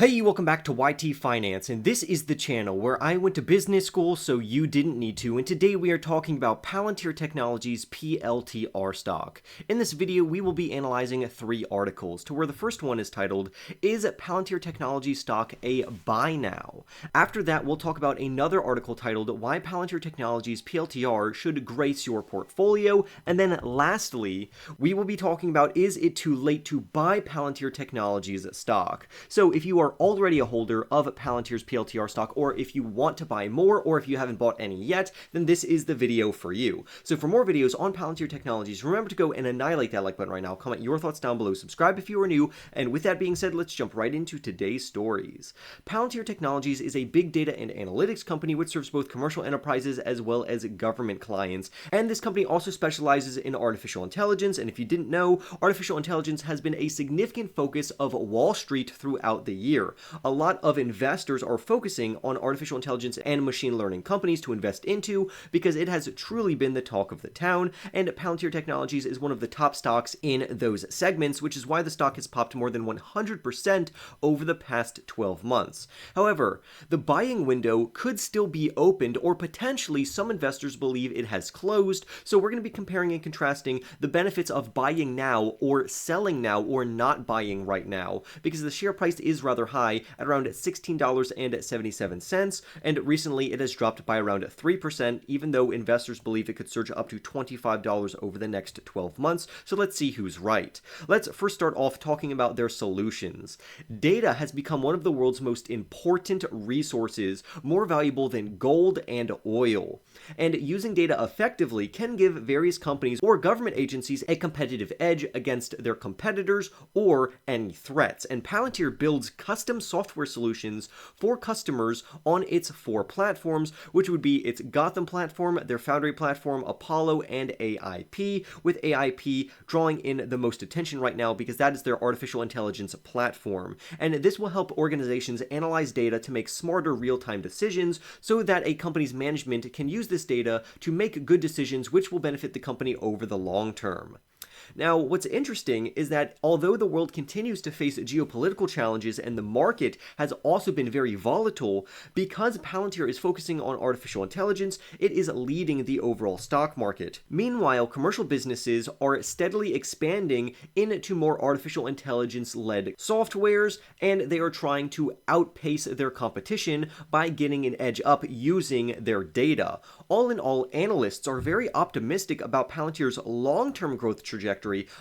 Hey, welcome back to YT Finance, and this is the channel where I went to business school so you didn't need to, and today we are talking about Palantir Technologies PLTR stock. In this video, we will be analyzing 3 articles, to where the first one is titled, Is Palantir Technologies stock a buy now? After that, we'll talk about another article titled, Why Palantir Technologies PLTR should grace your portfolio, and then lastly, we will be talking about, is it too late to buy Palantir Technologies stock? So if you are already a holder of Palantir's PLTR stock, or if you want to buy more, or if you haven't bought any yet, then this is the video for you. So for more videos on Palantir Technologies, remember to go and annihilate that like button right now, comment your thoughts down below, subscribe if you are new, and with that being said, let's jump right into today's stories. Palantir Technologies is a big data and analytics company which serves both commercial enterprises as well as government clients, and this company also specializes in artificial intelligence, and if you didn't know, artificial intelligence has been a significant focus of Wall Street throughout the year. A lot of investors are focusing on artificial intelligence and machine learning companies to invest into because it has truly been the talk of the town, and Palantir Technologies is one of the top stocks in those segments, which is why the stock has popped more than 100% over the past 12 months. However, the buying window could still be opened, or potentially some investors believe it has closed, so we're going to be comparing and contrasting the benefits of buying now or selling now or not buying right now, because the share price is rather high at around $16.77, and recently it has dropped by around 3%, even though investors believe it could surge up to $25 over the next 12 months, so let's see who's right. Let's first start off talking about their solutions. Data has become one of the world's most important resources, more valuable than gold and oil, and using data effectively can give various companies or government agencies a competitive edge against their competitors or any threats, and Palantir builds custom software solutions for customers on its 4 platforms, which would be its Gotham platform, their Foundry platform, Apollo, and AIP, with AIP drawing in the most attention right now because that is their artificial intelligence platform. And this will help organizations analyze data to make smarter real-time decisions so that a company's management can use this data to make good decisions which will benefit the company over the long term. Now, what's interesting is that although the world continues to face geopolitical challenges and the market has also been very volatile, because Palantir is focusing on artificial intelligence, it is leading the overall stock market. Meanwhile, commercial businesses are steadily expanding into more artificial intelligence-led softwares, and they are trying to outpace their competition by getting an edge up using their data. All in all, analysts are very optimistic about Palantir's long-term growth trajectory,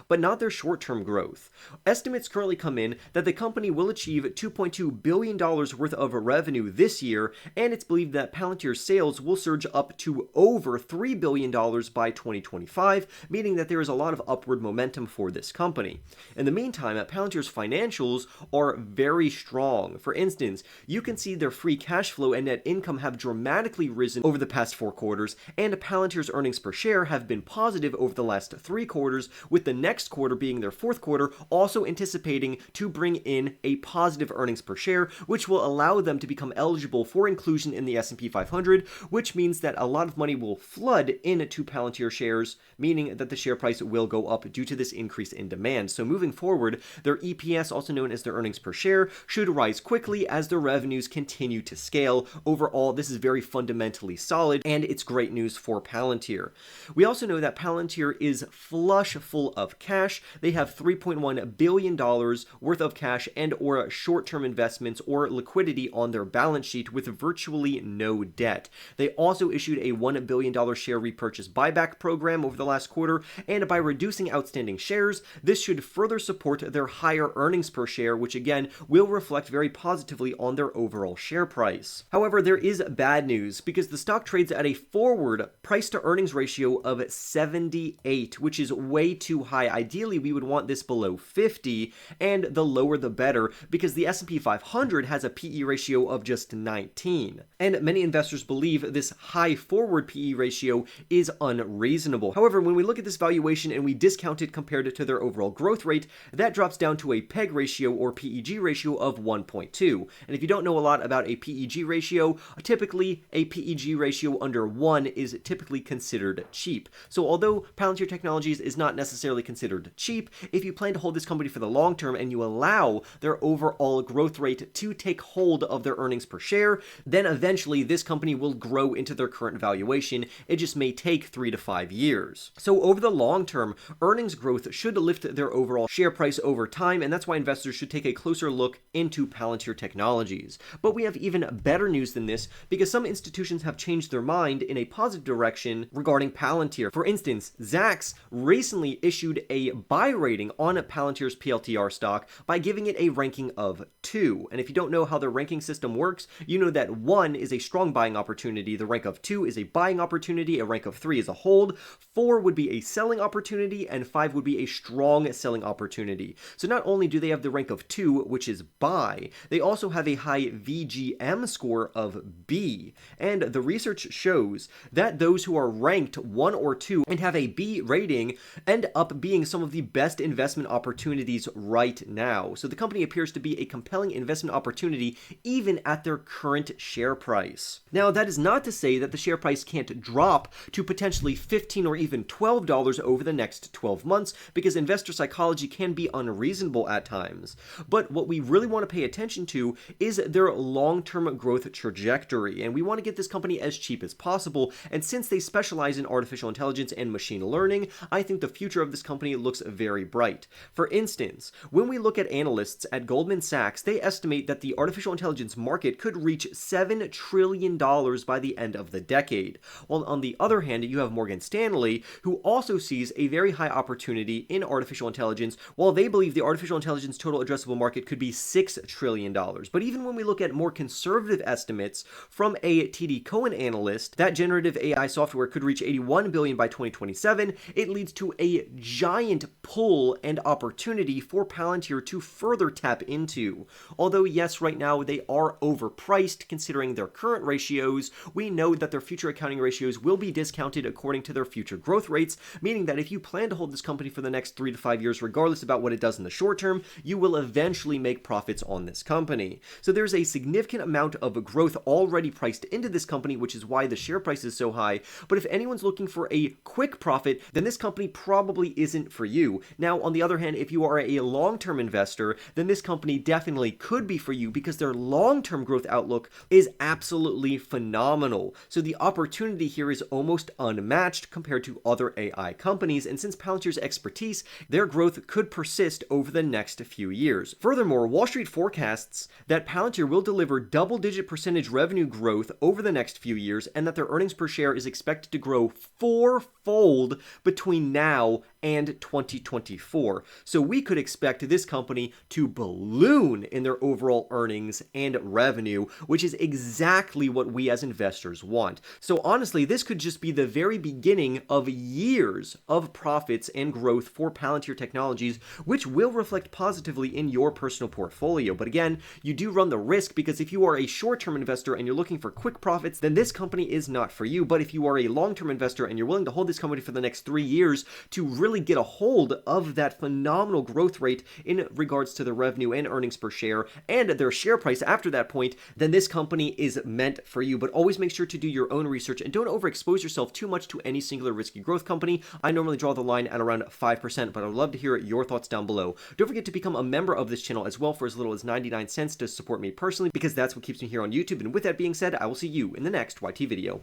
but not their short-term growth. Estimates currently come in that the company will achieve $2.2 billion worth of revenue this year, and it's believed that Palantir's sales will surge up to over $3 billion by 2025, meaning that there is a lot of upward momentum for this company. In the meantime, Palantir's financials are very strong. For instance, you can see their free cash flow and net income have dramatically risen over the past 4 quarters, and Palantir's earnings per share have been positive over the last 3 quarters, with the next quarter being their 4th quarter, also anticipating to bring in a positive earnings per share, which will allow them to become eligible for inclusion in the S&P 500, which means that a lot of money will flood into Palantir shares, meaning that the share price will go up due to this increase in demand. So moving forward, their EPS, also known as their earnings per share, should rise quickly as their revenues continue to scale. Overall, this is very fundamentally solid, and it's great news for Palantir. We also know that Palantir is flush full of cash. They have $3.1 billion worth of cash and or short-term investments or liquidity on their balance sheet with virtually no debt. They also issued a $1 billion share repurchase buyback program over the last quarter, and by reducing outstanding shares, this should further support their higher earnings per share, which again will reflect very positively on their overall share price. However, there is bad news because the stock trades at a forward price to earnings ratio of 78, which is way too high. Ideally, we would want this below 50, and the lower the better, because the S&P 500 has a PE ratio of just 19. And many investors believe this high forward PE ratio is unreasonable. However, when we look at this valuation and we discount it compared to their overall growth rate, that drops down to a PEG ratio or PEG ratio of 1.2. And if you don't know a lot about a PEG ratio, typically a PEG ratio under 1 is typically considered cheap. So although Palantir Technologies is not necessarily necessarily considered cheap. If you plan to hold this company for the long term and you allow their overall growth rate to take hold of their earnings per share, then eventually this company will grow into their current valuation. It just may take 3 to 5 years. So over the long term, earnings growth should lift their overall share price over time, and that's why investors should take a closer look into Palantir Technologies. But we have even better news than this, because some institutions have changed their mind in a positive direction regarding Palantir. For instance, Zacks recently issued a buy rating on Palantir's PLTR stock by giving it a ranking of 2. And if you don't know how the ranking system works, you know that 1 is a strong buying opportunity, the rank of 2 is a buying opportunity, a rank of 3 is a hold, 4 would be a selling opportunity, and 5 would be a strong selling opportunity. So not only do they have the rank of 2, which is buy, they also have a high VGM score of B. And the research shows that those who are ranked 1 or 2 and have a B rating end up being some of the best investment opportunities right now. So the company appears to be a compelling investment opportunity even at their current share price. Now, that is not to say that the share price can't drop to potentially $15 or even $12 over the next 12 months, because investor psychology can be unreasonable at times. But what we really want to pay attention to is their long-term growth trajectory, and we want to get this company as cheap as possible. And since they specialize in artificial intelligence and machine learning, I think the future of this company looks very bright. For instance, when we look at analysts at Goldman Sachs, they estimate that the artificial intelligence market could reach $7 trillion by the end of the decade. While on the other hand, you have Morgan Stanley, who also sees a very high opportunity in artificial intelligence, while they believe the artificial intelligence total addressable market could be $6 trillion. But even when we look at more conservative estimates from a TD Cowen analyst, that generative AI software could reach $81 billion by 2027, it leads to a giant pull and opportunity for Palantir to further tap into. Although yes, right now they are overpriced considering their current ratios, we know that their future accounting ratios will be discounted according to their future growth rates, meaning that if you plan to hold this company for the next 3 to 5 years, regardless about what it does in the short term, you will eventually make profits on this company. So there's a significant amount of growth already priced into this company, which is why the share price is so high. But if anyone's looking for a quick profit, then this company probably isn't for you. Now, on the other hand, if you are a long-term investor, then this company definitely could be for you, because their long-term growth outlook is absolutely phenomenal. So the opportunity here is almost unmatched compared to other AI companies, and since Palantir's expertise, their growth could persist over the next few years. Furthermore, Wall Street forecasts that Palantir will deliver double-digit percentage revenue growth over the next few years, and that their earnings per share is expected to grow fourfold between now and 2024. So we could expect this company to balloon in their overall earnings and revenue, which is exactly what we as investors want. So honestly, this could just be the very beginning of years of profits and growth for Palantir Technologies, which will reflect positively in your personal portfolio. But again, you do run the risk, because if you are a short-term investor and you're looking for quick profits, then this company is not for you. But if you are a long-term investor and you're willing to hold this company for the next 3 years to really get a hold of that phenomenal growth rate in regards to the revenue and earnings per share and their share price after that point, then this company is meant for you. But always make sure to do your own research and don't overexpose yourself too much to any singular risky growth company. I normally draw the line at around 5%, but I would love to hear your thoughts down below. Don't forget to become a member of this channel as well for as little as 99 cents to support me personally, because that's what keeps me here on YouTube. And with that being said, I will see you in the next YT video.